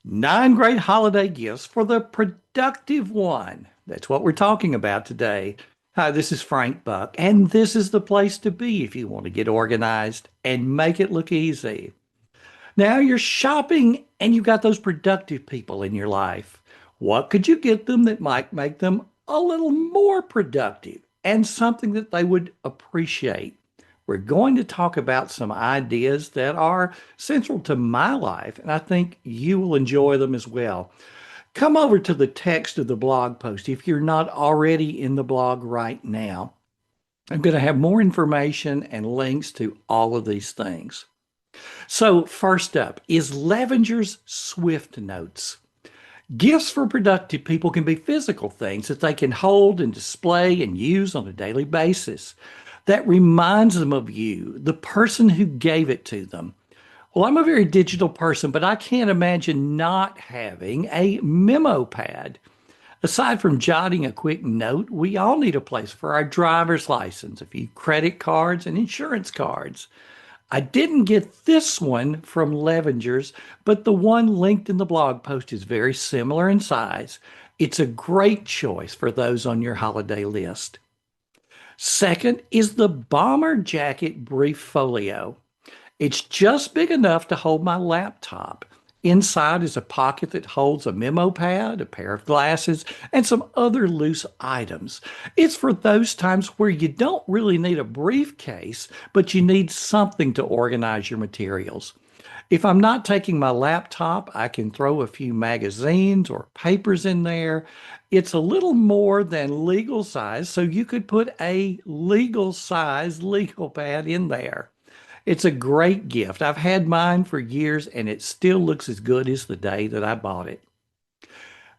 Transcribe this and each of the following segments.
9 great holiday gifts for the productive one. That's what we're talking about today. Hi, this is Frank Buck, and this is the place to be if you want to get organized and make it look easy. Now you're shopping and you've got those productive people in your life. What could you get them that might make them a little more productive and something that they would appreciate? We're going to talk about some ideas that are central to my life, and I think you will enjoy them as well. Come over to the text of the blog post if you're not already in the blog right now. I'm going to have more information and links to all of these things. So, first up is Levenger's Swift Notes. Gifts for productive people can be physical things that they can hold and display and use on a daily basis. That reminds them of you, the person who gave it to them. Well, I'm a very digital person, but I can't imagine not having a memo pad. Aside from jotting a quick note, we all need a place for our driver's license, a few credit cards, and insurance cards. I didn't get this one from Levenger's, but the one linked in the blog post is very similar in size. It's a great choice for those on your holiday list. Second is the Bomber Jacket Brief Folio. It's just big enough to hold my laptop. Inside is a pocket that holds a memo pad, a pair of glasses, and some other loose items. It's for those times where you don't really need a briefcase, but you need something to organize your materials. If I'm not taking my laptop, I can throw a few magazines or papers in there. It's a little more than legal size, so you could put a legal size legal pad in there. It's a great gift. I've had mine for years and it still looks as good as the day that I bought it.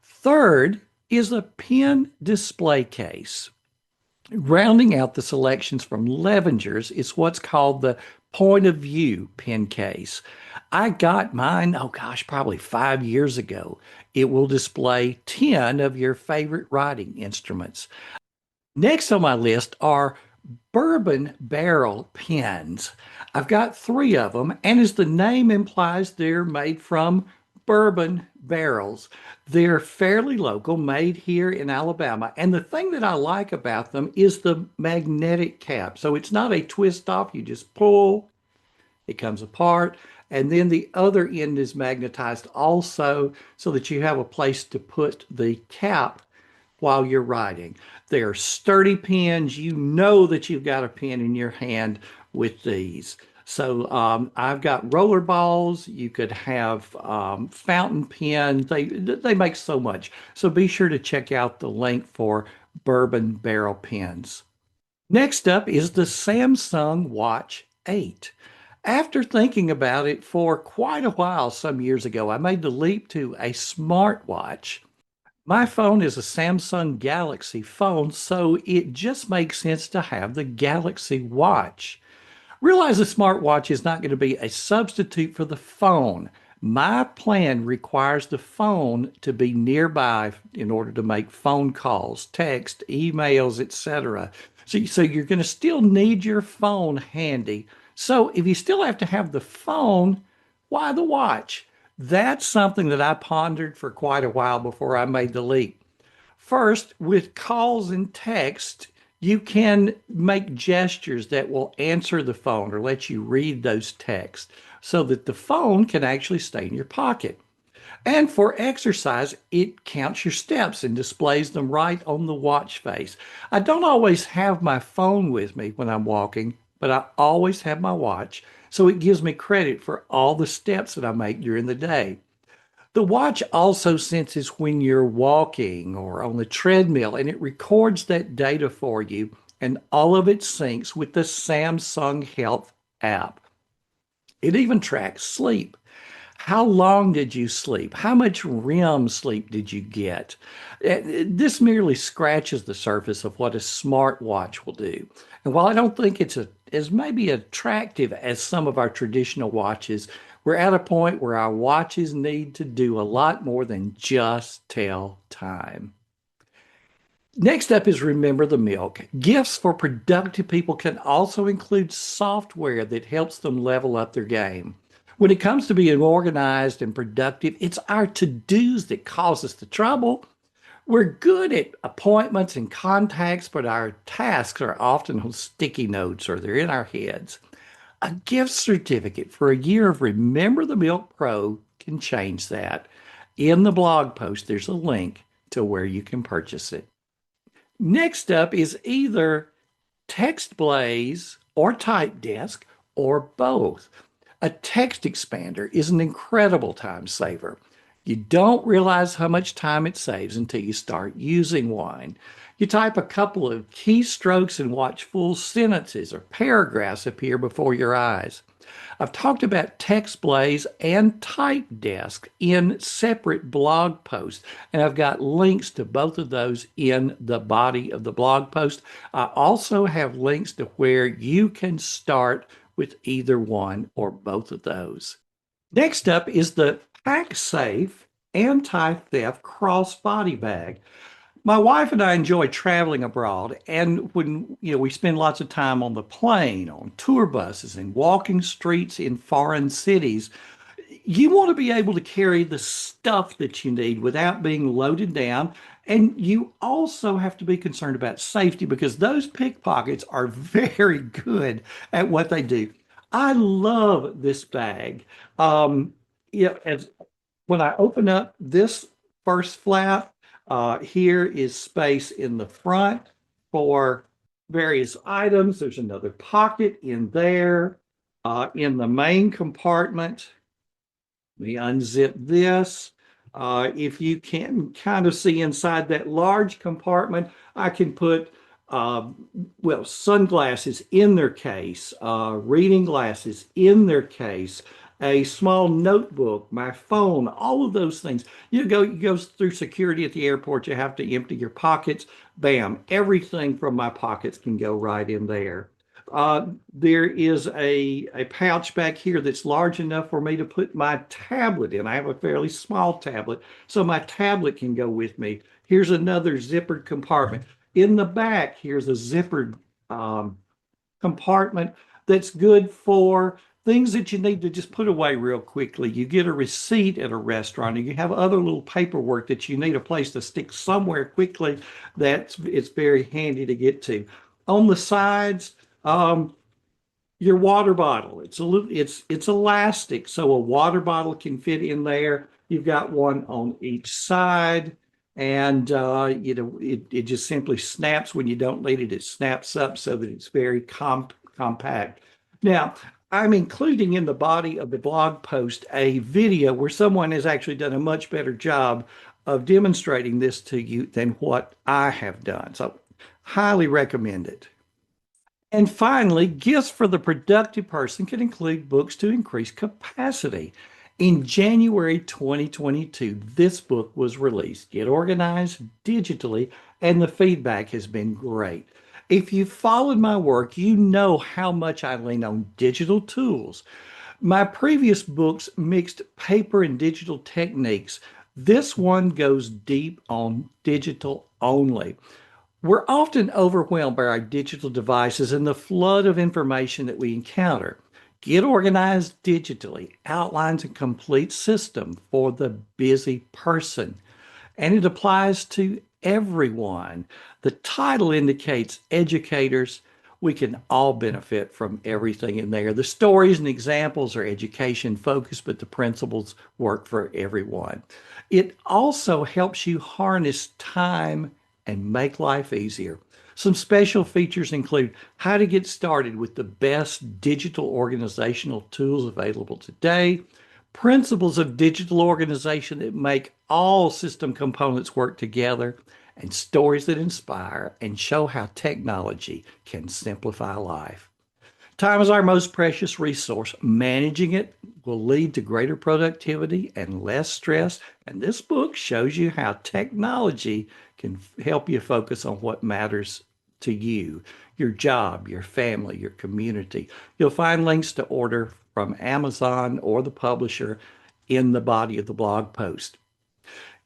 Third is a pen display case. Rounding out the selections from Levenger's is what's called the Point of View pen case. I got mine, oh gosh, probably 5 years ago. It will display 10 of your favorite writing instruments. Next on my list are bourbon barrel pens. I've got three of them, and as the name implies, they're made from bourbon barrels. They're fairly local, made here in Alabama. And the thing that I like about them is the magnetic cap. So it's not a twist off, you just pull, it comes apart. And then the other end is magnetized also so that you have a place to put the cap while you're writing. They're sturdy pens. You know that you've got a pen in your hand with these. So I've got roller balls. You could have fountain pens. They make so much. So be sure to check out the link for bourbon barrel pens. Next up is the Samsung Watch 8. After thinking about it for quite a while some years ago, I made the leap to a smartwatch. My phone is a Samsung Galaxy phone, so it just makes sense to have the Galaxy Watch. Realize the smartwatch is not going to be a substitute for the phone. My plan requires the phone to be nearby in order to make phone calls, text, emails, etc. So you're going to still need your phone handy. So if you still have to have the phone, why the watch? That's something that I pondered for quite a while before I made the leap. First, with calls and text, you can make gestures that will answer the phone or let you read those texts so that the phone can actually stay in your pocket. And for exercise, it counts your steps and displays them right on the watch face. I don't always have my phone with me when I'm walking, but I always have my watch, so it gives me credit for all the steps that I make during the day. The watch also senses when you're walking or on the treadmill, and it records that data for you, and all of it syncs with the Samsung Health app. It even tracks sleep. How long did you sleep? How much REM sleep did you get? This merely scratches the surface of what a smartwatch will do. And while I don't think it's as maybe attractive as some of our traditional watches, we're at a point where our watches need to do a lot more than just tell time. Next up is Remember the Milk. Gifts for productive people can also include software that helps them level up their game. When it comes to being organized and productive, it's our to-dos that cause us the trouble. We're good at appointments and contacts, but our tasks are often on sticky notes or they're in our heads. A gift certificate for a year of Remember the Milk Pro can change that. In the blog post, there's a link to where you can purchase it. Next up is either TextBlaze or typeDesk or both. A text expander is an incredible time saver. You don't realize how much time it saves until you start using one. You type a couple of keystrokes and watch full sentences or paragraphs appear before your eyes. I've talked about TextBlaze and typeDesk in separate blog posts, and I've got links to both of those in the body of the blog post. I also have links to where you can start with either one or both of those. Next up is the PacSafe anti-theft crossbody bag. My wife and I enjoy traveling abroad, and when we spend lots of time on the plane, on tour buses, and walking streets in foreign cities, you want to be able to carry the stuff that you need without being loaded down. And you also have to be concerned about safety because those pickpockets are very good at what they do. I love this bag. As when I open up this first flap, here is space in the front for various items. There's another pocket in there. In the main compartment, let me unzip this. If you can kind of see inside that large compartment, I can put, sunglasses in their case, reading glasses in their case, a small notebook, my phone, all of those things. You go through security at the airport, you have to empty your pockets. Bam, everything from my pockets can go right in there. There is a pouch back here that's large enough for me to put my tablet in. I have a fairly small tablet, so my tablet can go with me. Here's another zippered compartment. In the back, here's a zippered compartment that's good for things that you need to just put away real quickly. You get a receipt at a restaurant, and you have other little paperwork that you need a place to stick somewhere quickly. It's very handy to get to. On the sides, your water bottle. It's elastic, so a water bottle can fit in there. You've got one on each side, and it just simply snaps when you don't need it. It snaps up so that it's very compact. Now, I'm including in the body of the blog post a video where someone has actually done a much better job of demonstrating this to you than what I have done. So, highly recommend it. And finally, gifts for the productive person can include books to increase capacity. In January 2022, this book was released. Get organized digitally, and the feedback has been great. If you followed my work, you know how much I lean on digital tools. My previous books mixed paper and digital techniques. This one goes deep on digital only. We're often overwhelmed by our digital devices and the flood of information that we encounter. Get organized digitally outlines a complete system for the busy person, and it applies to everyone. The title indicates educators. We can all benefit from everything in there. The stories and examples are education focused, but the principles work for everyone. It also helps you harness time and make life easier. Some special features include how to get started with the best digital organizational tools available today, principles of digital organization that make all system components work together, and stories that inspire and show how technology can simplify life. Time is our most precious resource. Managing it will lead to greater productivity and less stress. And this book shows you how technology can help you focus on what matters to you, your job, your family, your community. You'll find links to order from Amazon or the publisher in the body of the blog post.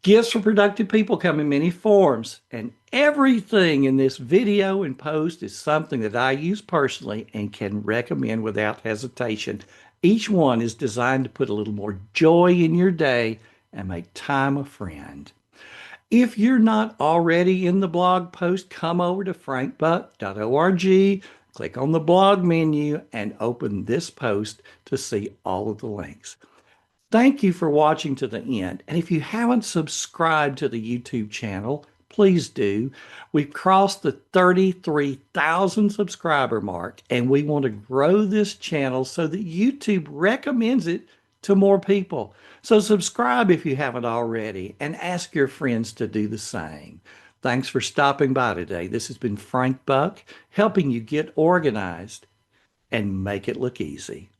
Gifts for productive people come in many forms, and everything in this video and post is something that I use personally and can recommend without hesitation. Each one is designed to put a little more joy in your day and make time a friend. If you're not already in the blog post, come over to frankbuck.org, click on the blog menu, and open this post to see all of the links. Thank you for watching to the end. And if you haven't subscribed to the YouTube channel, please do. We've crossed the 33,000 subscriber mark, and we want to grow this channel so that YouTube recommends it to more people. So subscribe if you haven't already, and ask your friends to do the same. Thanks for stopping by today. This has been Frank Buck, helping you get organized and make it look easy.